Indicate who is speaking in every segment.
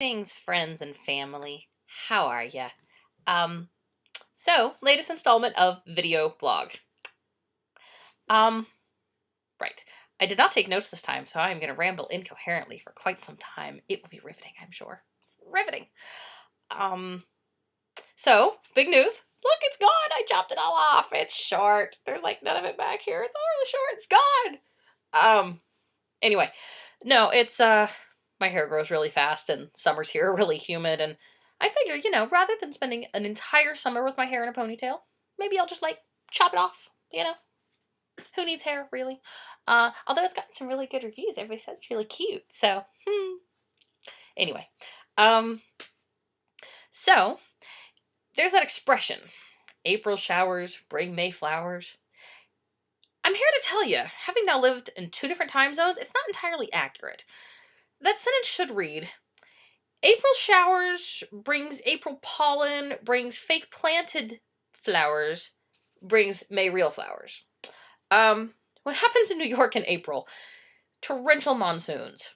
Speaker 1: Greetings, friends and family. How are ya? Um, latest installment of video blog. Um, right. I did not take notes this time, so I am going to ramble incoherently for quite some time. It will be riveting, I'm sure. Riveting. Um, big news. Look, it's gone. I chopped it all off. It's short. There's like none of it back here. It's all really short. It's gone. Anyway, no, it's, my hair grows really fast and summers here are really humid, and I figure, rather than spending an entire summer with my hair in a ponytail, maybe I'll just, like, chop it off. Who needs hair, really? Although it's gotten some really good reviews. Everybody says it's really cute, so, Anyway, um, so, there's that expression, April showers bring May flowers. I'm here to tell you, having now lived in 2 different time zones, it's not entirely accurate. That sentence should read, April showers brings April pollen, brings fake planted flowers, brings May real flowers. What happens in New York in April? Torrential monsoons.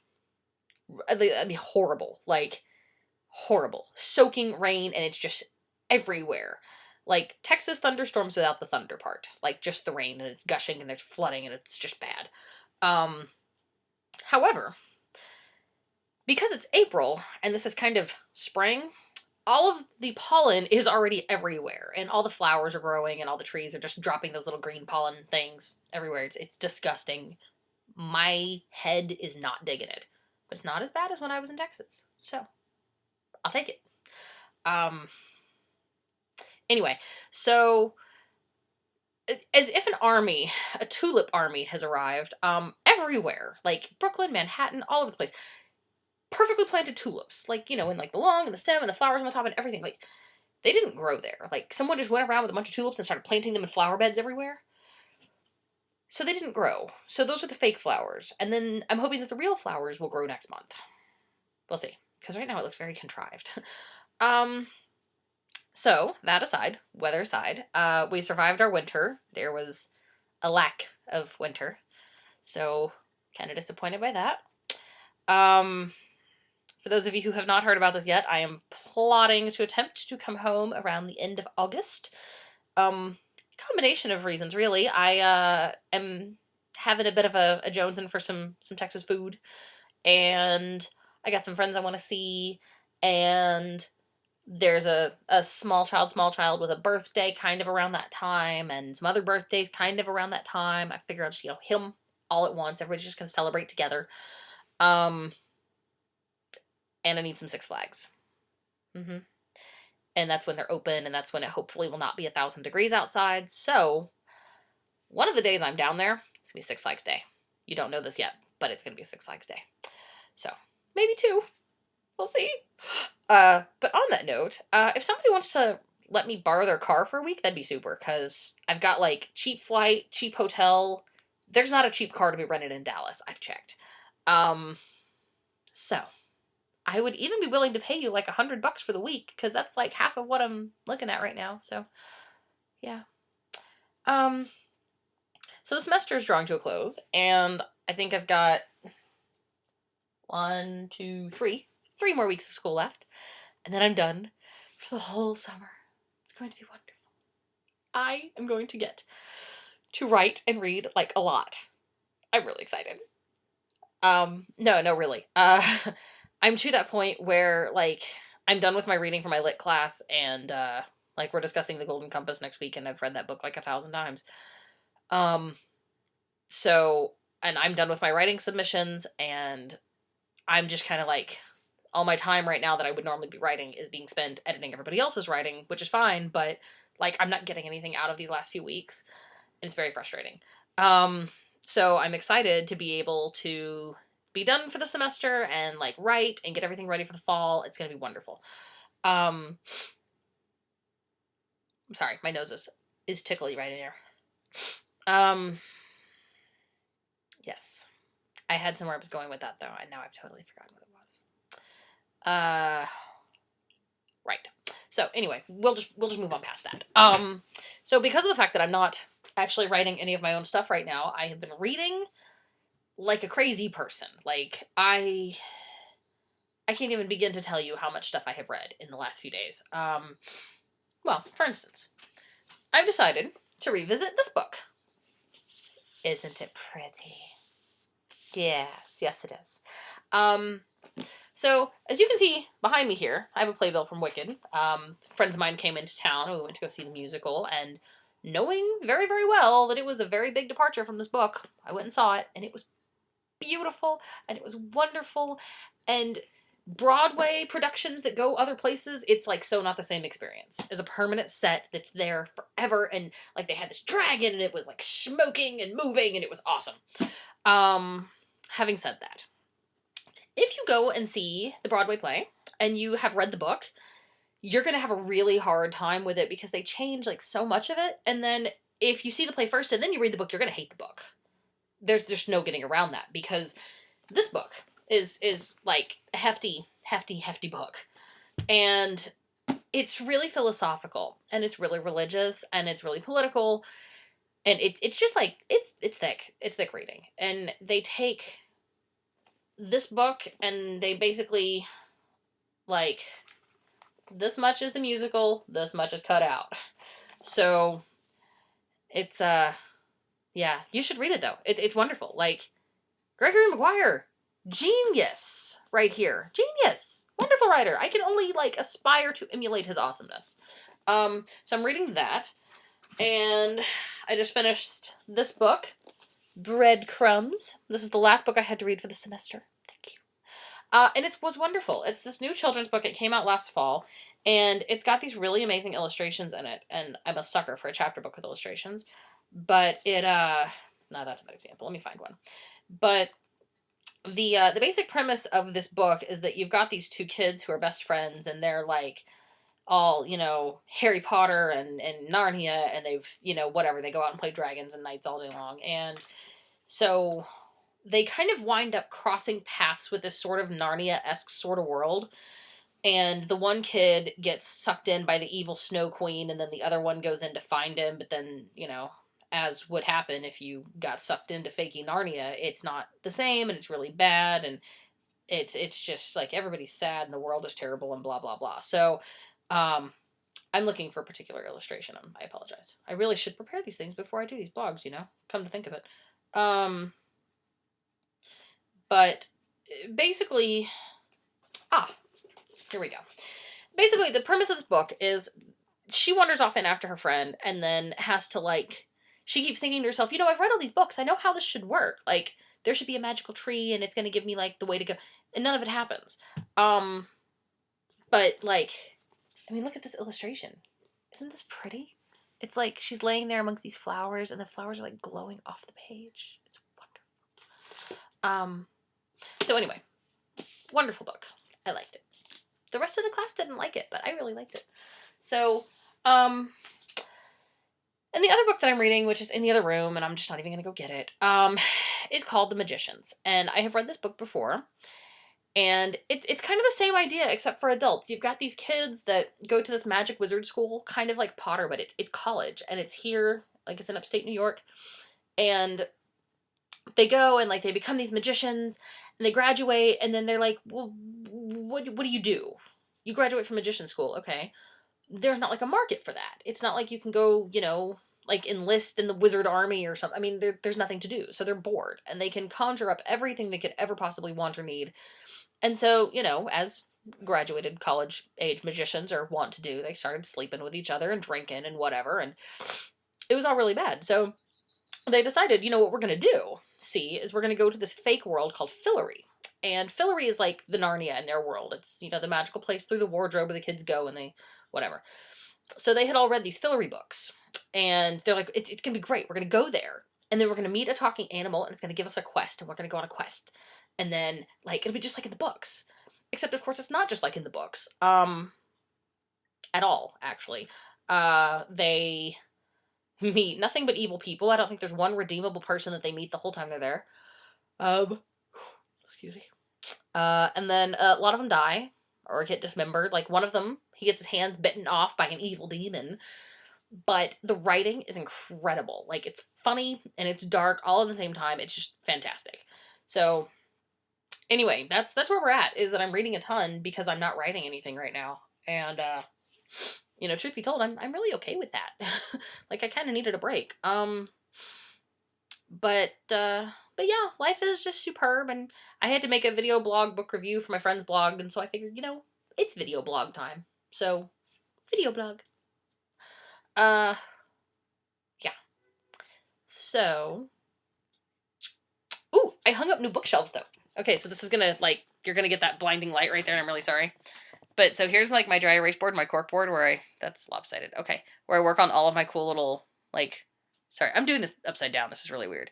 Speaker 1: That'd be horrible. Like, horrible. Soaking rain, and it's just everywhere. Like, Texas thunderstorms without the thunder part. Like, just the rain, and it's gushing, and there's flooding, and it's just bad. However, because it's April, and this is kind of spring, all of the pollen is already everywhere, and all the flowers are growing, and all the trees are just dropping those little green pollen things everywhere. It's disgusting. My head is not digging it. But it's not as bad as when I was in Texas. So, I'll take it. Anyway, so, as if an army, a tulip army has arrived, everywhere. Like, Brooklyn, Manhattan, all over the place. Perfectly planted tulips, like, in like the long and the stem and the flowers on the top and everything. Like, they didn't grow there. Like, someone just went around with a bunch of tulips and started planting them in flower beds everywhere. So they didn't grow. So those are the fake flowers. And then I'm hoping that the real flowers will grow next month. We'll see. Because right now it looks very contrived. So, that aside, weather aside, we survived our winter. There was a lack of winter. So, kind of disappointed by that. For those of you who have not heard about this yet, I am plotting to attempt to come home around the end of August. Combination of reasons, really. I am having a bit of a jonesing for some Texas food, and I got some friends I want to see, and there's a small child with a birthday kind of around that time, and some other birthdays kind of around that time. I figure I'll just, hit them all at once. Everybody's just going to celebrate together. And I need some Six Flags. And that's when they're open, and that's when it hopefully will not be 1,000 degrees outside. So, one of the days I'm down there, it's going to be Six Flags Day. You don't know this yet, but it's going to be Six Flags Day. So, maybe 2. We'll see. But on that note, if somebody wants to let me borrow their car for a week, that'd be super, because I've got, like, cheap flight, cheap hotel. There's not a cheap car to be rented in Dallas. I've checked. So, I would even be willing to pay you like $100 for the week, because that's like half of what I'm looking at right now. So, yeah. So the semester is drawing to a close, and I think I've got 3 more weeks of school left, and then I'm done for the whole summer. It's going to be wonderful. I am going to get to write and read like a lot. I'm really excited. No, really. I'm to that point where, like, I'm done with my reading for my lit class, and, like, we're discussing The Golden Compass next week, and I've read that book like 1,000 times. And I'm done with my writing submissions, and I'm just kind of, like, all my time right now that I would normally be writing is being spent editing everybody else's writing, which is fine, but, like, I'm not getting anything out of these last few weeks, and it's very frustrating. So I'm excited to be able to be done for the semester and, like, write and get everything ready for the fall. It's going to be wonderful. I'm sorry, my nose is tickly right in there. Yes. I had somewhere I was going with that, though, and now I've totally forgotten what it was. Right. So, anyway, we'll just move on past that. So because of the fact that I'm not actually writing any of my own stuff right now, I have been reading like a crazy person. Like, I can't even begin to tell you how much stuff I have read in the last few days. Well, for instance, I've decided to revisit this book. Isn't it pretty? Yes, it is. So, as you can see behind me here, I have a playbill from Wicked. Friends of mine came into town, and we went to go see the musical, and knowing very, very well that it was a very big departure from this book, I went and saw it, and it was beautiful, and it was wonderful, and Broadway productions that go other places, it's like so not the same experience as a permanent set that's there forever, and like they had this dragon, and it was like smoking and moving, and it was awesome. Having said that, if you go and see the Broadway play and you have read the book, you're going to have a really hard time with it because they change like so much of it. And then if you see the play first and then you read the book, you're going to hate the book. There's just no getting around that because this book is like a hefty book. And it's really philosophical and it's really religious and it's really political. And it's just like, it's thick. It's thick reading. And they take this book and they basically, like, this much is the musical, this much is cut out. So, it's, yeah, you should read it, though. It's wonderful. Like, Gregory Maguire, genius right here. Genius. Wonderful writer. I can only, like, aspire to emulate his awesomeness. So I'm reading that, and I just finished this book, Breadcrumbs. This is the last book I had to read for the semester. Thank you. And it was wonderful. It's this new children's book. It came out last fall, and it's got these really amazing illustrations in it, and I'm a sucker for a chapter book with illustrations. But it, no, that's a bad example. Let me find one. But the basic premise of this book is that you've got these two kids who are best friends, and they're like all, you know, Harry Potter and Narnia, and they've, you know, whatever, they go out and play dragons and knights all day long. And so they kind of wind up crossing paths with this sort of Narnia-esque sort of world. And the one kid gets sucked in by the evil Snow Queen, and then the other one goes in to find him, but then, you know, as would happen if you got sucked into faking Narnia, it's not the same, and it's really bad, and it's just like everybody's sad, and the world is terrible, and blah, blah, blah. So, I'm looking for a particular illustration. I apologize. I really should prepare these things before I do these blogs, you know, come to think of it. But basically, here we go. Basically, the premise of this book is she wanders off in after her friend and then has to, like, she keeps thinking to herself, you know, I've read all these books. I know how this should work. Like, there should be a magical tree and it's going to give me, like, the way to go. And none of it happens. But, like, I mean, look at this illustration. Isn't this pretty? It's like she's laying there amongst these flowers and the flowers are, like, glowing off the page. It's wonderful. So anyway, wonderful book. I liked it. The rest of the class didn't like it, but I really liked it. So, and the other book that I'm reading, which is in the other room, and I'm just not even going to go get it, is called The Magicians. And I have read this book before, and it's kind of the same idea, except for adults. You've got these kids that go to this magic wizard school, kind of like Potter, but it's college, and it's here, like it's in upstate New York, and they go and, like, they become these magicians, and they graduate, and then they're like, well, what do you do? You graduate from magician school, okay. There's not, like, a market for that. It's not like you can go, you know, like, enlist in the wizard army or something. I mean, there's nothing to do, so they're bored, and they can conjure up everything they could ever possibly want or need. And so, you know, as graduated college-age magicians are wont to do, they started sleeping with each other and drinking and whatever, and it was all really bad. So they decided, you know, what we're going to do, is we're going to go to this fake world called Fillory. And Fillory is like the Narnia in their world. It's, you know, the magical place through the wardrobe where the kids go and they, whatever. So they had all read these Fillory books. And they're like, it's going to be great. We're going to go there. And then we're going to meet a talking animal and it's going to give us a quest. And we're going to go on a quest. And then, like, it'll be just like in the books. Except, of course, it's not just like in the books. At all, actually. They meet nothing but evil people. I don't think there's one redeemable person that they meet the whole time they're there. Excuse me. And then a lot of them die or get dismembered. Like, one of them, he gets his hands bitten off by an evil demon. But the writing is incredible. Like, it's funny and it's dark all at the same time. It's just fantastic. So Anyway, that's where we're at, is that I'm reading a ton because I'm not writing anything right now. And you know, truth be told, I'm really okay with that. Like I kind of needed a break. But yeah, life is just superb, and I had to make a video blog book review for my friend's blog, and so I figured, you know, it's video blog time. So, video blog. Yeah. So, ooh, I hung up new bookshelves though. Okay, so this is gonna, like, you're gonna get that blinding light right there, and I'm really sorry. But so here's like my dry erase board, my cork board, where that's lopsided. Okay, where I work on all of my cool little, like, sorry, I'm doing this upside down. This is really weird.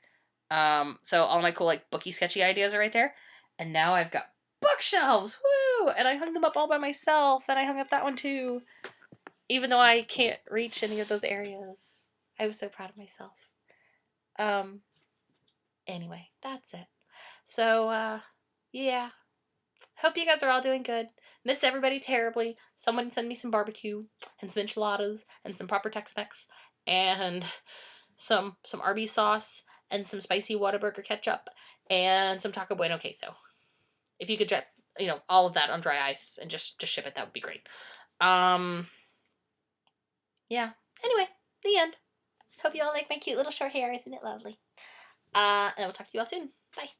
Speaker 1: So all my cool, like, booky sketchy ideas are right there. And now I've got bookshelves, woo! And I hung them up all by myself, and I hung up that one too. Even though I can't reach any of those areas. I was so proud of myself. Anyway, that's it. So, yeah. Hope you guys are all doing good. Miss everybody terribly. Someone send me some barbecue and some enchiladas and some proper Tex-Mex and some Arby's sauce and some spicy Whataburger ketchup and some Taco Bueno queso. If you could drop, you know, all of that on dry ice and just ship it, that would be great. Yeah. Anyway, the end. Hope you all like my cute little short hair. Isn't it lovely? And I will talk to you all soon. Bye.